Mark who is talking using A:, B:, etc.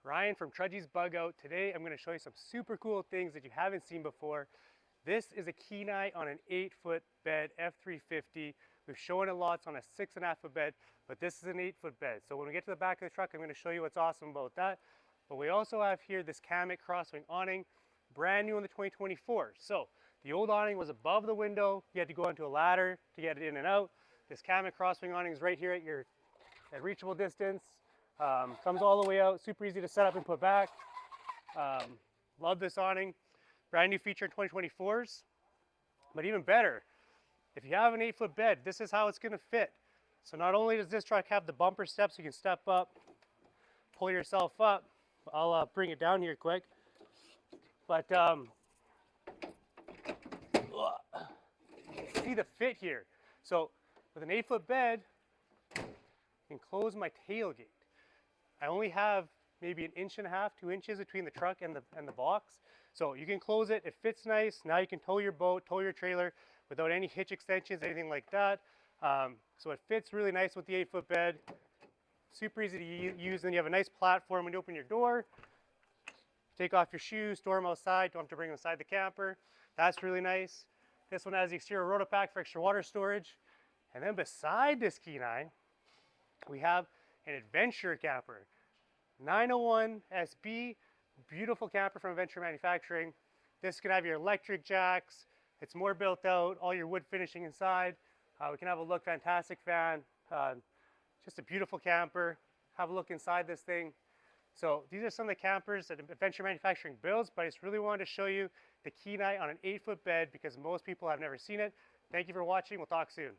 A: Ryan from Trudgy's Bug Out. Today I'm going to show you some super cool things that you haven't seen before. This is a Kenai on an 8-foot bed F350. We've shown it lots on a 6.5-foot bed, but this is an 8-foot bed. So when we get to the back of the truck, I'm going to show you what's awesome about that. But we also have here this Kamek crosswing awning, brand new in the 2024. So the old awning was above the window. You had to go onto a ladder to get it in and out. This Kamek crosswing awning is right here at reachable distance. Comes all the way out, super easy to set up and put back. Love this awning. Brand new feature in 2024s. But even better, if you have an 8-foot bed, this is how it's going to fit. So not only does this truck have the bumper steps, you can step up, pull yourself up. I'll bring it down here quick. But see the fit here. So with an 8-foot bed, I can close my tailgate. I only have maybe 1.5 inches, 2 inches between the truck and the box. So you can close it, it fits nice. Now you can tow your boat, tow your trailer without any hitch extensions, anything like that. So it fits really nice with the 8-foot bed. Super easy to use. Then you have a nice platform when you open your door. Take off your shoes, store them outside. Don't have to bring them inside the camper. That's really nice. This one has the exterior rotopack for extra water storage. And then beside this Kenai, we have an adventure camper. 901 SB, beautiful camper from Adventure Manufacturing. This can have your electric jacks. It's more built out, all your wood finishing inside. We can have a look, fantastic fan. Just a beautiful camper. Have a look inside this thing. So these are some of the campers that Adventure Manufacturing builds, but I just really wanted to show you the Kenai on an 8-foot bed because most people have never seen it. Thank you for watching. We'll talk soon.